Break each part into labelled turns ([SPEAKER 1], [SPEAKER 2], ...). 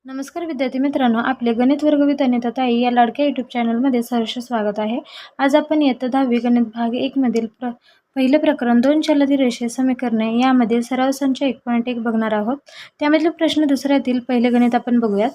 [SPEAKER 1] नमस्कार विद्यार्थी मित्रांनो, आपले गणित वर्गवित अनिता ताई या लाडक्या यूट्यूब चॅनलमध्ये सहर्ष स्वागत आहे. आज आपण इयत्ता 10वी गणित भाग 1 मधील पहिले प्रकरण 2 चलाती रेषीय समीकरणे यामध्ये सराव संच 1.1 बघणार आहोत. त्यामधील प्रश्न दुसऱ्यातील पहिले गणित आपण बघूयात.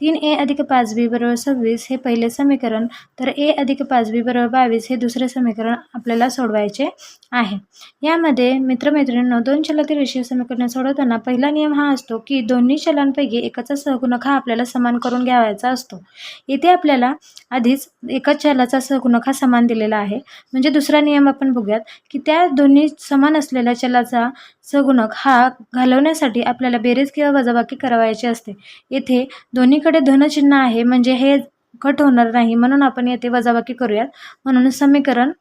[SPEAKER 1] 3a अधिक 5b बरोबर 26 हे पहिले समीकरण, तर a अधिक 5b बरोबर 22 हे दुसरे समीकरण आपल्याला सोडवायचे आहे. यामध्ये मित्रमैत्रिणींनो, 2 चलाती रेषीय समीकरणे सोडवताना पहिला नियम हा असतो की दोन्ही चलांपैकी एकाचा सहगुणक हा आपल्याला समान करून घ्यावायचा असतो. इथे आपल्याला आधीच एकाच चलाचा सहगुणक हा समान दिलेला आहे. म्हणजे दुसरा नियम आपण बघूयात की त्या दोन्ही समान असलेल्या चलाचा सहगुणक हा घालवण्यासाठी आपल्याला बेरीज किंवा वजाबाकी करावायची असते. येथे दोन्हीकडे धनचिन्ह आहे, म्हणजे हे कट होणार नाही, म्हणून आपण येथे वजाबाकी करूयात. म्हणून समीकरण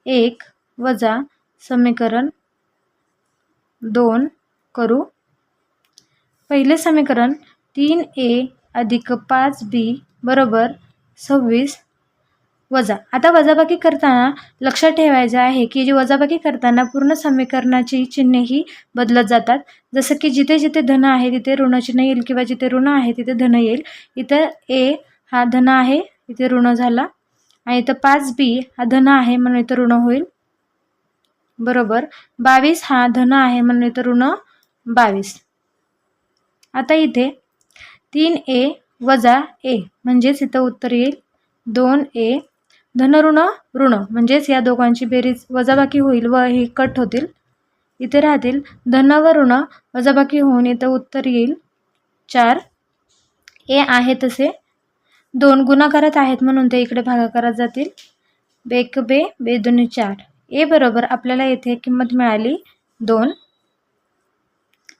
[SPEAKER 1] 1 वजा समीकरण 2 करू. पहिले समीकरण 3a अधिक 5b बरोबर 26 वजा. आता वजाबाकी करताना लक्षात ठेवायचं आहे की जी वजाबाकी करताना पूर्ण समीकरणाची चिन्हे ही बदलत जातात. जसं की जिथे जिथे धन आहे तिथे ऋण चिन्ह येईल किंवा जिथे ऋण आहे तिथे धन येईल. इथं a हा धन आहे, इथे ऋण झाला, आणि इथं 5b हा धन आहे म्हणून इथं ऋण होईल. बरोबर 22 हा धन आहे म्हणून इथं ऋण 22. आता इथे 3a वजा a म्हणजेच इथं उत्तर येईल 2a. धन ऋण ऋण म्हणजेच या दोघांची बेरीज वजाबाकी होईल व हे कट होतील. इथे राहतील धन व ऋण वजाबाकी होऊन इथं उत्तर येईल 4. a आहे तसे 2 गुणाकारात आहेत म्हणून ते इकडे भागाकारात जातील. बेक बे बेदुनी 4. a बरोबर आपल्याला येथे किंमत मिळाली 2.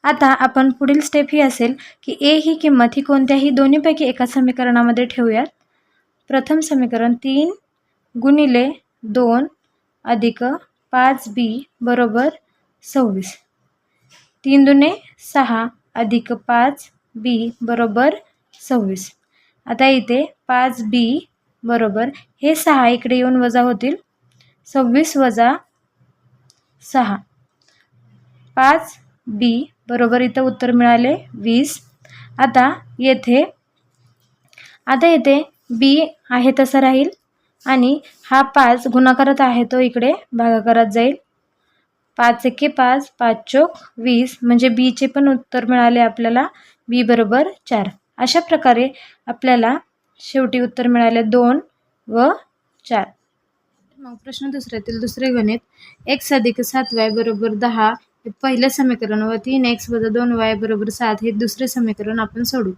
[SPEAKER 1] आता आपण पुढील स्टेप ही असेल की a ही किंमत ही कोणत्याही दोन्हीपैकी एका समीकरणामध्ये ठेवूयात. प्रथम समीकरण 3 गुणिले 2 अधिक 5b बरोबर 26. 3 दुने 6 अधिक 5b बरोबर 26. आता इथे 5b बरोबर हे 6 इकडे येऊन वजा होतील. 26 वजा 6 5b बरोबर इथं उत्तर मिळाले 20. आता येथे b आहे तसं राहील आणि हा 5 गुणाकारात आहे तो इकडे भागाकारात जाईल. 5 एके 5 5 चोक 20 म्हणजे b चे पण उत्तर मिळाले आपल्याला b बरोबर 4. अशा प्रकारे आपल्याला शेवटी उत्तर मिळाले 2 व 4. मग प्रश्न दुसऱ्यातील दुसरे गणित x अधिक 7y बरोबर 10 हे पहिले समीकरण व 3x वजा 2y बरोबर 7 हे दुसरे समीकरण आपण सोडू.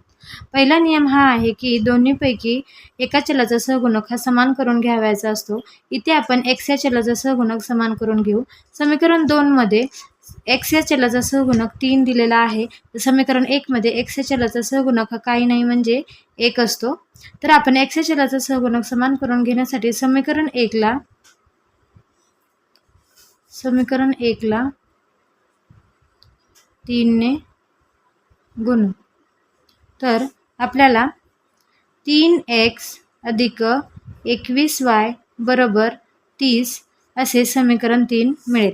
[SPEAKER 1] पहिला नियम हा आहे की दोन्हीपैकी एका चलाचा सहगुणक हा समान करून घ्यावायचा असतो. इथे आपण x या चलाचा सहगुणक समान करून घेऊ. समीकरण 2 मध्ये x या चलाचा सहगुणक 3 दिलेला आहे. समीकरण 1 मध्ये x या चलाचा सहगुणक हा काही नाही म्हणजे 1 असतो. तर आपण x या चलाचा सहगुणक समान करून घेण्यासाठी समीकरण 1 ला 3 ने गुणू. तर आपल्याला 3x अधिक 21y बरोबर 30 असे समीकरण 3 मिळेल.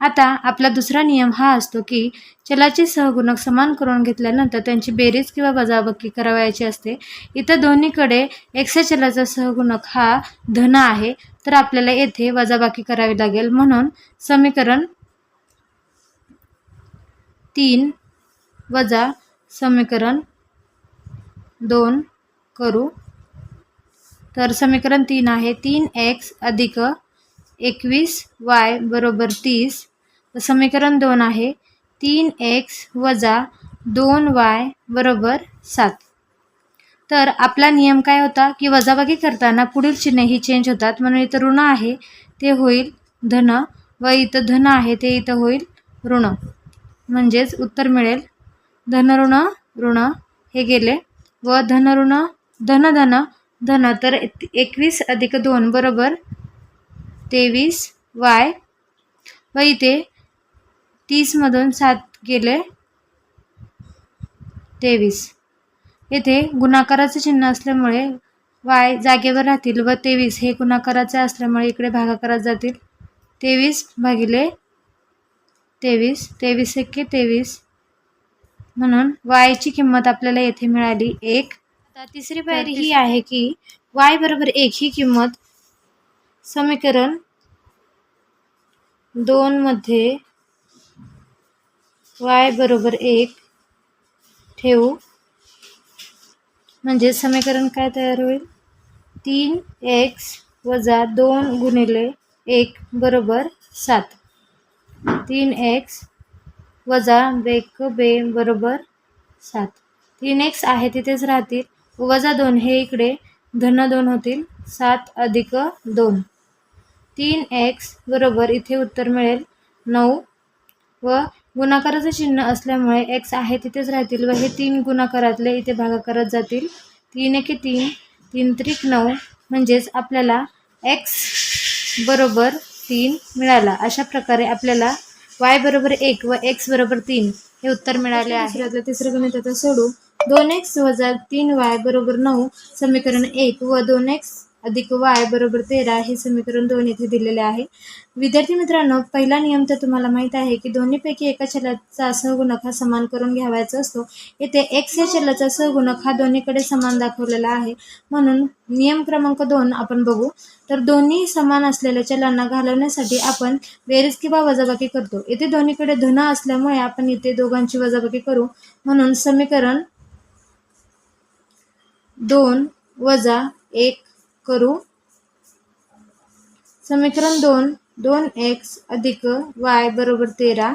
[SPEAKER 1] आता आपला दुसरा नियम हा असतो की चलाचे सहगुणक समान करून घेतल्यानंतर त्यांची बेरीज किंवा वजाबाकी करावयाची असते. इथं दोन्हीकडे x या चलाचा सहगुणक हा धन आहे, तर आपल्याला येथे वजाबाकी करावी लागेल. म्हणून समीकरण 3 वजा समीकरण 2 करू. तर समीकरण 3 आहे 3x अधिक 21y बरोबर 30. तर समीकरण 2 आहे 3x वजा 2y बरोबर 7. तर आपला नियम काय होता की वजाबाकी करताना पुढील चिन्हे ही चेंज होतात. म्हणून इथं ऋण आहे ते होईल धन व इथं धन आहे ते इथं होईल ऋण. म्हणजेच उत्तर मिळेल धन ऋण ऋण हे गेले व धन ऋण धन धन धन. तर 21 अधिक 2 बरोबर 23y व इथे 30 मधून 7 गेले 23. येथे गुणाकाराचे चिन्ह असल्यामुळे y जागेवर राहतील व 23 हे गुणाकाराचे असल्यामुळे इकडे भागाकारात जातील. 23 भागिले 23 23 एके 23 म्हणून y ची किंमत आपल्याला येथे मिळाली 1. आता तिसरी पायरी ही आहे की y बरोबर 1 ही किंमत समीकरण 2 मध्ये y बरोबर 1 ठेवू. म्हणजे समीकरण काय तयार होईल? 3x वजा 2 गुणिले 1 बरोबर 7. 3x वजा 1b बरोबर 7. 3x आहे तिथेच राहतील. वजा 2 हे इकडे धन 2 होतील. 7 अधिक 2. 3x बरोबर इथे उत्तर मिळेल 9 व गुणाकाराचं चिन्ह असल्यामुळे x आहे तिथेच राहतील व हे 3 गुणाकारातले इथे भागाकारात जातील. 3 एके 3, 3 त्रिक 9 म्हणजेच आपल्याला x बरोबर 3 मिळाला. अशा प्रकारे आपल्याला y बरोबर 1 व x बरोबर 3 हे उत्तर मिळाले आहे. तिसरं गणित आता सोडू. 2x वजा 3y बरोबर 9 समीकरण 1 व 2x अधिक y बरोबर 13 हे समीकरण 2 येथे दिलेले आहे. विद्यार्थी मित्रांनो, पहिला नियम तर तुम्हाला माहित आहे की दोन्हीपैकी एका चलाचा सहगुणक हा समान करून घ्यावायचा असतो. येथे x या चलाचा सहगुणक हा दोन्हीकडे समान दाखवलेला आहे. म्हणून नियम क्रमांक 2 आपण बघू. तर दोन्ही समान असलेल्या चलांना घालवण्यासाठी आपण बेरीज किंवा वजाबाकी करतो. इथे दोन्हीकडे धन असल्यामुळे आपण इथे दोघांची वजाबाकी करू. म्हणून समीकरण 2 वजा 1 करू. समीकरण 2 2x अधिक y बरोबर 13.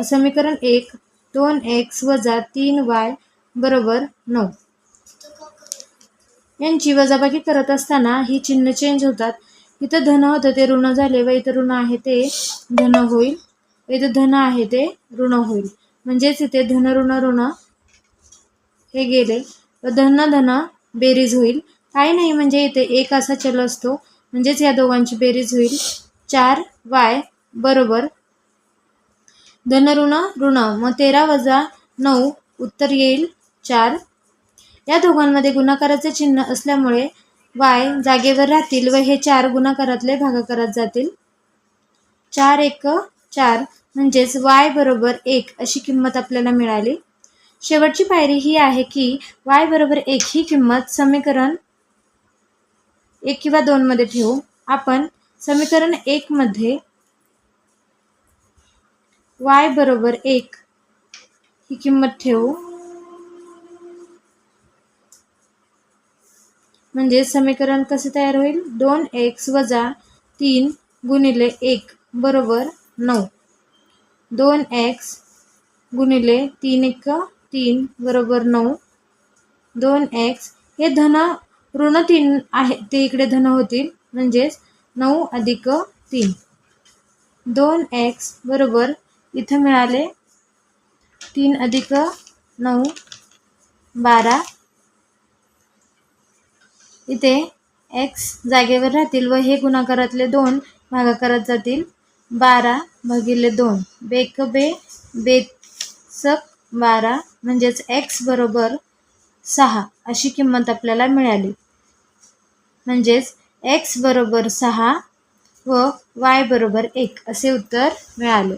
[SPEAKER 1] समीकरण 1 2x वजा 3y बरोबर 9. यांची वजाबाकी करत असताना ही चिन्ह चेंज होतात. इथं धन होतं ते ऋण झाले व इथं ऋण आहे ते धन होईल. इथं धन आहे ते ऋण होईल. म्हणजेच इथे धन ऋण ऋण हे गेले व धन धन बेरीज होईल. काही नाही म्हणजे इथे एक असा चल असतो. म्हणजेच या दोघांची बेरीज होईल 4y बरोबर धन ऋण ऋण मग 13 वजा 9 उत्तर येईल 4. या दोघांमध्ये गुणाकाराचे चिन्ह असल्यामुळे y जागेवर राहतील व हे 4 गुणाकारातले भागाकारात जातील. 4 1 4 म्हणजेच y बरोबर 1 अशी किंमत आपल्याला मिळाली. शेवटची पायरी ही आहे की y बरोबर 1 ही किंमत समीकरण 1 किंवा 2 मध्ये ठेवू. आपण समीकरण 1 मध्ये y बरोबर 1 ही किंमत ठेवू. म्हणजे समीकरण कसे तयार होईल? 2x वजा 3 गुणिले 1 बरोबर 9. 2x गुणिले 3 1 3 बरोबर 9. 2x हे धन ऋण 3 आहे ते इकडे धन होतील. म्हणजेच 9 अधिक 3. 2x बरोबर इथं मिळाले 3 अधिक 9 12. इथे x जागेवर राहतील व हे गुणाकारातले 2 भागाकारात जातील. 12 भागिले 2 बेक बे बेसक 12 म्हणजेच x बरोबर 6 अशी किंमत आपल्याला मिळाली. म्हणजेच x बरोबर 6 व y बरोबर 1 असे उत्तर मिळाले.